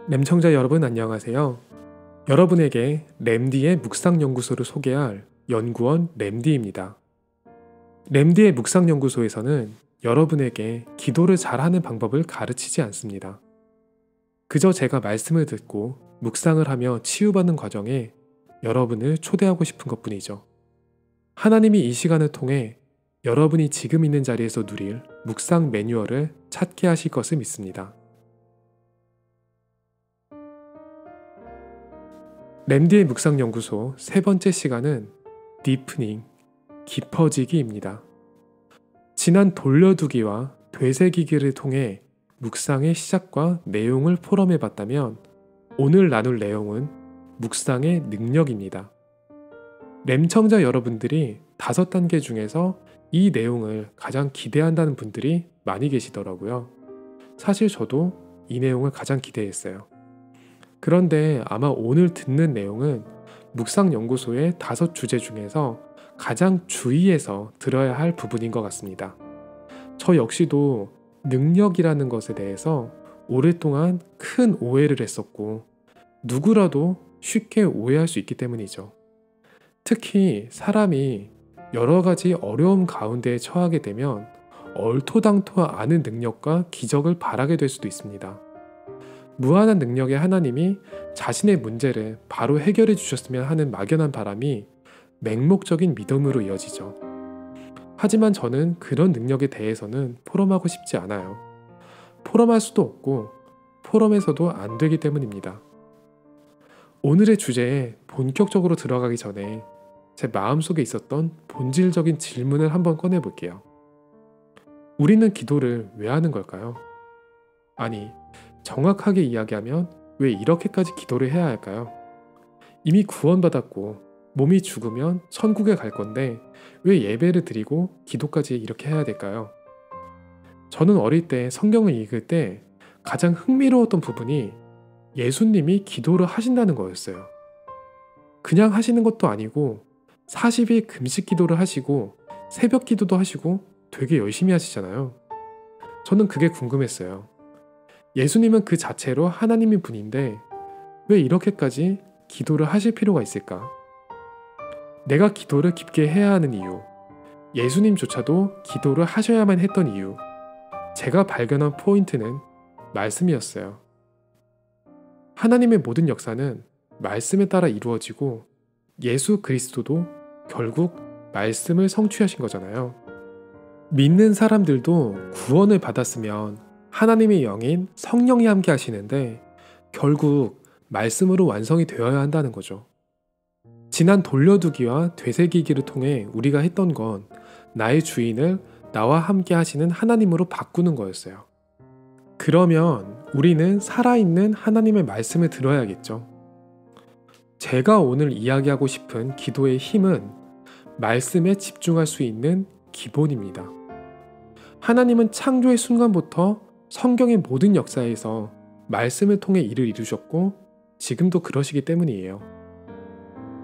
램청자 여러분 안녕하세요. 여러분에게 램디의 묵상연구소를 소개할 연구원 램디입니다. 램디의 묵상연구소에서는 여러분에게 기도를 잘하는 방법을 가르치지 않습니다. 그저 제가 말씀을 듣고 묵상을 하며 치유받는 과정에 여러분을 초대하고 싶은 것뿐이죠. 하나님이 이 시간을 통해 여러분이 지금 있는 자리에서 누릴 묵상 매뉴얼을 찾게 하실 것을 믿습니다. 램디의 묵상연구소 세 번째 시간은 디프닝, 깊어지기입니다. 지난 돌려두기와 되새기기를 통해 묵상의 시작과 내용을 포럼해봤다면 오늘 나눌 내용은 묵상의 능력입니다. 램청자 여러분들이 5단계 중에서 이 내용을 가장 기대한다는 분들이 많이 계시더라고요. 사실 저도 이 내용을 가장 기대했어요. 그런데 아마 오늘 듣는 내용은 묵상연구소의 5주제 중에서 가장 주의해서 들어야 할 부분인 것 같습니다. 저 역시도 능력이라는 것에 대해서 오랫동안 큰 오해를 했었고 누구라도 쉽게 오해할 수 있기 때문이죠. 특히 사람이 여러 가지 어려움 가운데 처하게 되면 얼토당토 않은 능력과 기적을 바라게 될 수도 있습니다. 무한한 능력의 하나님이 자신의 문제를 바로 해결해 주셨으면 하는 막연한 바람이 맹목적인 믿음으로 이어지죠. 하지만 저는 그런 능력에 대해서는 포럼하고 싶지 않아요. 포럼할 수도 없고 포럼에서도 안 되기 때문입니다. 오늘의 주제에 본격적으로 들어가기 전에 제 마음속에 있었던 본질적인 질문을 한번 꺼내볼게요. 우리는 기도를 왜 하는 걸까요? 아니, 정확하게 이야기하면 왜 이렇게까지 기도를 해야 할까요? 이미 구원받았고 몸이 죽으면 천국에 갈 건데 왜 예배를 드리고 기도까지 이렇게 해야 될까요? 저는 어릴 때 성경을 읽을 때 가장 흥미로웠던 부분이 예수님이 기도를 하신다는 거였어요. 그냥 하시는 것도 아니고 40일 금식 기도를 하시고 새벽 기도도 하시고 되게 열심히 하시잖아요. 저는 그게 궁금했어요. 예수님은 그 자체로 하나님인 분인데 왜 이렇게까지 기도를 하실 필요가 있을까? 내가 기도를 깊게 해야 하는 이유, 예수님조차도 기도를 하셔야만 했던 이유, 제가 발견한 포인트는 말씀이었어요. 하나님의 모든 역사는 말씀에 따라 이루어지고 예수 그리스도도 결국 말씀을 성취하신 거잖아요. 믿는 사람들도 구원을 받았으면 하나님의 영인 성령이 함께 하시는데 결국 말씀으로 완성이 되어야 한다는 거죠. 지난 돌려두기와 되새기기를 통해 우리가 했던 건 나의 주인을 나와 함께 하시는 하나님으로 바꾸는 거였어요. 그러면 우리는 살아있는 하나님의 말씀을 들어야겠죠. 제가 오늘 이야기하고 싶은 기도의 힘은 말씀에 집중할 수 있는 기본입니다. 하나님은 창조의 순간부터 성경의 모든 역사에서 말씀을 통해 일을 이루셨고 지금도 그러시기 때문이에요.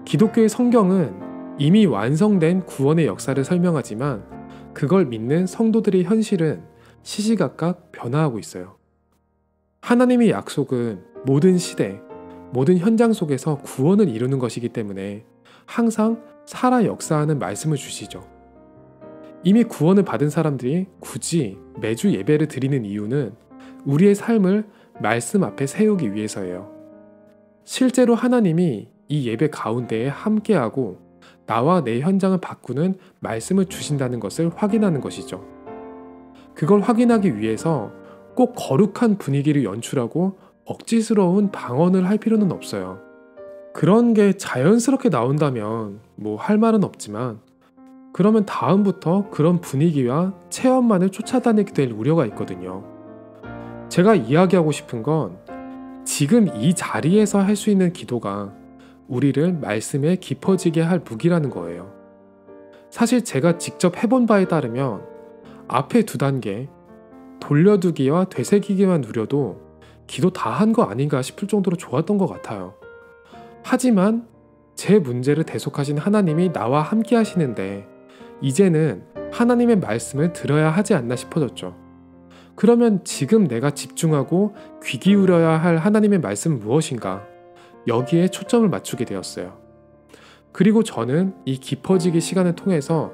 기독교의 성경은 이미 완성된 구원의 역사를 설명하지만 그걸 믿는 성도들의 현실은 시시각각 변화하고 있어요. 하나님의 약속은 모든 시대, 모든 현장 속에서 구원을 이루는 것이기 때문에 항상 살아 역사하는 말씀을 주시죠. 이미 구원을 받은 사람들이 굳이 매주 예배를 드리는 이유는 우리의 삶을 말씀 앞에 세우기 위해서예요. 실제로 하나님이 이 예배 가운데에 함께하고 나와 내 현장을 바꾸는 말씀을 주신다는 것을 확인하는 것이죠. 그걸 확인하기 위해서 꼭 거룩한 분위기를 연출하고 억지스러운 방언을 할 필요는 없어요. 그런 게 자연스럽게 나온다면 뭐 할 말은 없지만 그러면 다음부터 그런 분위기와 체험만을 쫓아다니게 될 우려가 있거든요. 제가 이야기하고 싶은 건 지금 이 자리에서 할 수 있는 기도가 우리를 말씀에 깊어지게 할 무기라는 거예요. 사실 제가 직접 해본 바에 따르면 앞에 2단계, 돌려두기와 되새기기만 누려도 기도 다 한 거 아닌가 싶을 정도로 좋았던 것 같아요. 하지만 제 문제를 대속하신 하나님이 나와 함께 하시는데 이제는 하나님의 말씀을 들어야 하지 않나 싶어졌죠. 그러면 지금 내가 집중하고 귀 기울여야 할 하나님의 말씀은 무엇인가? 여기에 초점을 맞추게 되었어요. 그리고 저는 이 깊어지기 시간을 통해서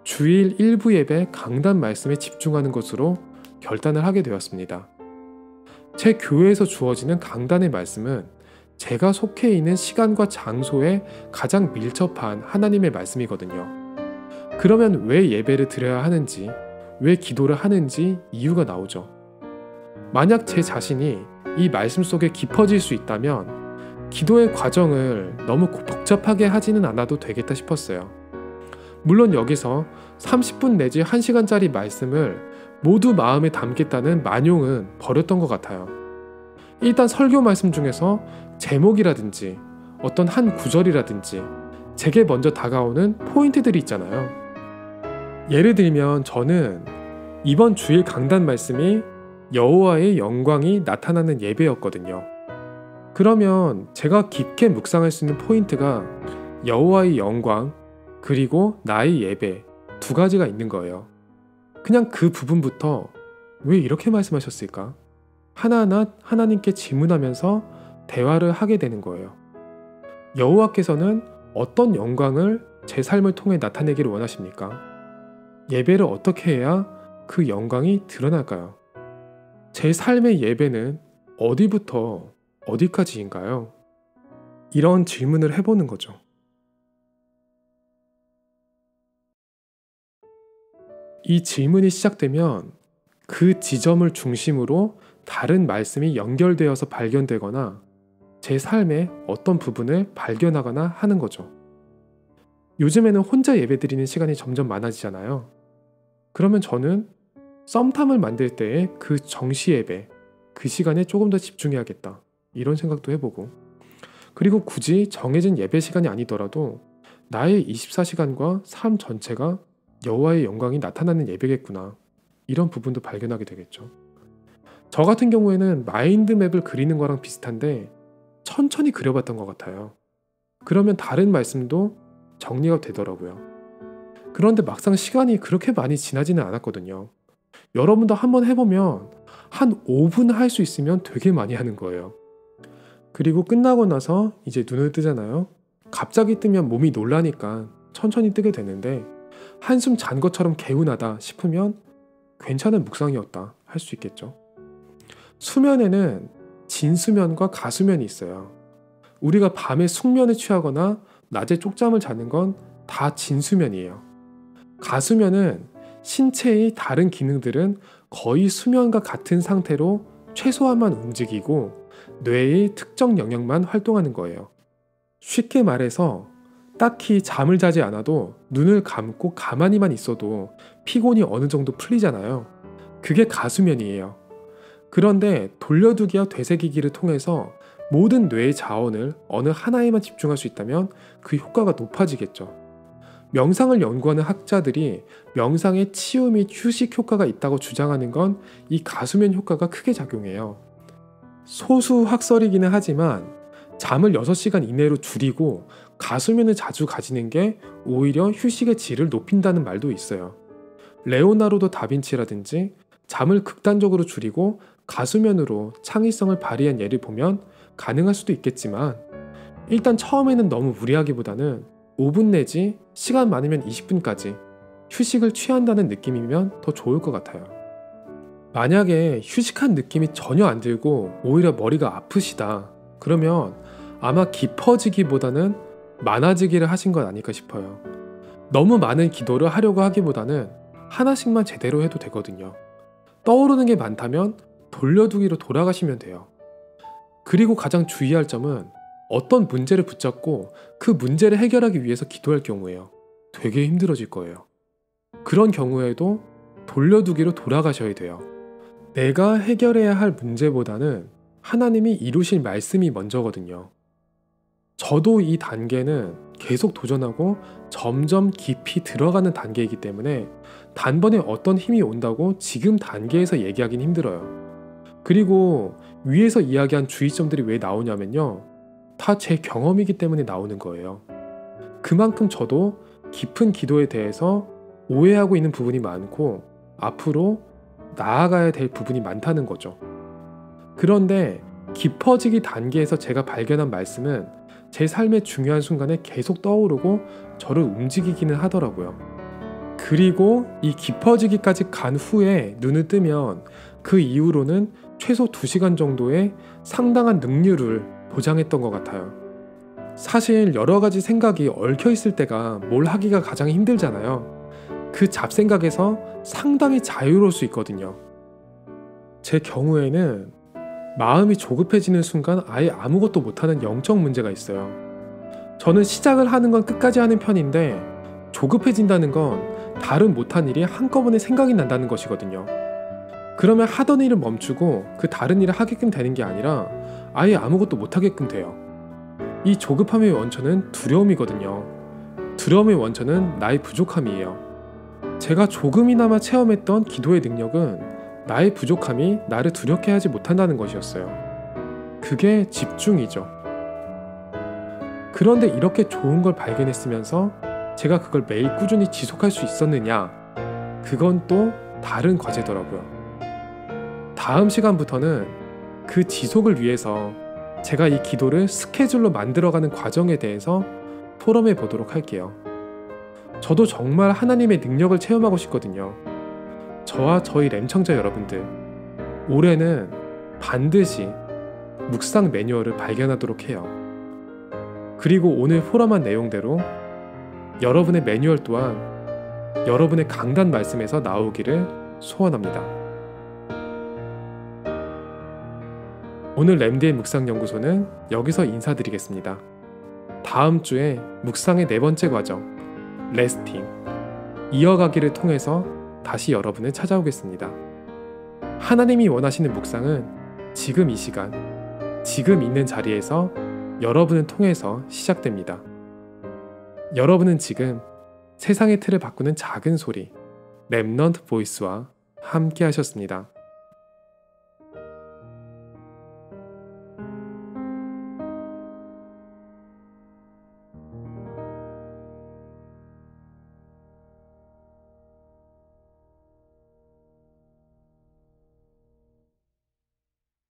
주일 일부 예배 강단 말씀에 집중하는 것으로 결단을 하게 되었습니다. 제 교회에서 주어지는 강단의 말씀은 제가 속해 있는 시간과 장소에 가장 밀접한 하나님의 말씀이거든요. 그러면 왜 예배를 드려야 하는지, 왜 기도를 하는지 이유가 나오죠. 만약 제 자신이 이 말씀 속에 깊어질 수 있다면 기도의 과정을 너무 복잡하게 하지는 않아도 되겠다 싶었어요. 물론 여기서 30분 내지 1시간짜리 말씀을 모두 마음에 담겠다는 만용은 버렸던 것 같아요. 일단 설교 말씀 중에서 제목이라든지 어떤 한 구절이라든지 제게 먼저 다가오는 포인트들이 있잖아요. 예를 들면 저는 이번 주일 강단 말씀이 여호와의 영광이 나타나는 예배였거든요. 그러면 제가 깊게 묵상할 수 있는 포인트가 여호와의 영광 그리고 나의 예배 두 가지가 있는 거예요. 그냥 그 부분부터 왜 이렇게 말씀하셨을까? 하나하나 하나님께 질문하면서 대화를 하게 되는 거예요. 여호와께서는 어떤 영광을 제 삶을 통해 나타내기를 원하십니까? 예배를 어떻게 해야 그 영광이 드러날까요? 제 삶의 예배는 어디부터 어디까지인가요? 이런 질문을 해보는 거죠. 이 질문이 시작되면 그 지점을 중심으로 다른 말씀이 연결되어서 발견되거나 제 삶의 어떤 부분을 발견하거나 하는 거죠. 요즘에는 혼자 예배드리는 시간이 점점 많아지잖아요. 그러면 저는 썸탐을 만들 때의 그 정시 예배, 그 시간에 조금 더 집중해야겠다. 이런 생각도 해보고, 그리고 굳이 정해진 예배 시간이 아니더라도 나의 24시간과 삶 전체가 여호와의 영광이 나타나는 예배겠구나. 이런 부분도 발견하게 되겠죠. 저 같은 경우에는 마인드맵을 그리는 거랑 비슷한데 천천히 그려봤던 것 같아요. 그러면 다른 말씀도 정리가 되더라고요. 그런데 막상 시간이 그렇게 많이 지나지는 않았거든요. 여러분도 한번 해보면 한 5분 할 수 있으면 되게 많이 하는 거예요. 그리고 끝나고 나서 이제 눈을 뜨잖아요. 갑자기 뜨면 몸이 놀라니까 천천히 뜨게 되는데 한숨 잔 것처럼 개운하다 싶으면 괜찮은 묵상이었다 할 수 있겠죠. 수면에는 진수면과 가수면이 있어요. 우리가 밤에 숙면에 취하거나 낮에 쪽잠을 자는 건 다 진수면이에요. 가수면은 신체의 다른 기능들은 거의 수면과 같은 상태로 최소한만 움직이고 뇌의 특정 영역만 활동하는 거예요. 쉽게 말해서 딱히 잠을 자지 않아도 눈을 감고 가만히만 있어도 피곤이 어느 정도 풀리잖아요. 그게 가수면이에요. 그런데 돌려두기와 되새기기를 통해서 모든 뇌의 자원을 어느 하나에만 집중할 수 있다면 그 효과가 높아지겠죠. 명상을 연구하는 학자들이 명상에 치유 및 휴식 효과가 있다고 주장하는 건 이 가수면 효과가 크게 작용해요. 소수 학설이기는 하지만 잠을 6시간 이내로 줄이고 가수면을 자주 가지는 게 오히려 휴식의 질을 높인다는 말도 있어요. 레오나르도 다빈치라든지 잠을 극단적으로 줄이고 가수면으로 창의성을 발휘한 예를 보면 가능할 수도 있겠지만 일단 처음에는 너무 무리하기보다는 5분 내지 시간 많으면 20분까지 휴식을 취한다는 느낌이면 더 좋을 것 같아요. 만약에 휴식한 느낌이 전혀 안 들고 오히려 머리가 아프시다. 그러면 아마 깊어지기보다는 많아지기를 하신 건 아닐까 싶어요. 너무 많은 기도를 하려고 하기보다는 하나씩만 제대로 해도 되거든요. 떠오르는 게 많다면 돌려두기로 돌아가시면 돼요. 그리고 가장 주의할 점은 어떤 문제를 붙잡고 그 문제를 해결하기 위해서 기도할 경우에요. 되게 힘들어질 거예요. 그런 경우에도 돌려두기로 돌아가셔야 돼요. 내가 해결해야 할 문제보다는 하나님이 이루실 말씀이 먼저거든요. 저도 이 단계는 계속 도전하고 점점 깊이 들어가는 단계이기 때문에 단번에 어떤 힘이 온다고 지금 단계에서 얘기하긴 힘들어요. 그리고 위에서 이야기한 주의점들이 왜 나오냐면요. 다 제 경험이기 때문에 나오는 거예요. 그만큼 저도 깊은 기도에 대해서 오해하고 있는 부분이 많고 앞으로 나아가야 될 부분이 많다는 거죠. 그런데 깊어지기 단계에서 제가 발견한 말씀은 제 삶의 중요한 순간에 계속 떠오르고 저를 움직이기는 하더라고요. 그리고 이 깊어지기까지 간 후에 눈을 뜨면 그 이후로는 최소 2시간 정도의 상당한 능률을 보장했던 것 같아요. 사실 여러 가지 생각이 얽혀 있을 때가 뭘 하기가 가장 힘들잖아요. 그 잡생각에서 상당히 자유로울 수 있거든요. 제 경우에는 마음이 조급해지는 순간 아예 아무것도 못하는 영적 문제가 있어요. 저는 시작을 하는 건 끝까지 하는 편인데 조급해진다는 건 다른 못한 일이 한꺼번에 생각이 난다는 것이거든요. 그러면 하던 일을 멈추고 그 다른 일을 하게끔 되는 게 아니라 아예 아무것도 못하게끔 돼요. 이 조급함의 원천은 두려움이거든요. 두려움의 원천은 나의 부족함이에요. 제가 조금이나마 체험했던 기도의 능력은 나의 부족함이 나를 두렵게 하지 못한다는 것이었어요. 그게 집중이죠. 그런데 이렇게 좋은 걸 발견했으면서 제가 그걸 매일 꾸준히 지속할 수 있었느냐? 그건 또 다른 과제더라고요. 다음 시간부터는 그 지속을 위해서 제가 이 기도를 스케줄로 만들어가는 과정에 대해서 토론해 보도록 할게요. 저도 정말 하나님의 능력을 체험하고 싶거든요. 저와 저희 램청자 여러분들, 올해는 반드시 묵상 매뉴얼을 발견하도록 해요. 그리고 오늘 포럼한 내용대로 여러분의 매뉴얼 또한 여러분의 강단 말씀에서 나오기를 소원합니다. 오늘 램디의 묵상연구소는 여기서 인사드리겠습니다. 다음 주에 묵상의 4번째 과정, 레스팅, 이어가기를 통해서 다시 여러분을 찾아오겠습니다. 하나님이 원하시는 묵상은 지금 이 시간, 지금 있는 자리에서 여러분을 통해서 시작됩니다. 여러분은 지금 세상의 틀을 바꾸는 작은 소리, 렘넌트 보이스와 함께 하셨습니다.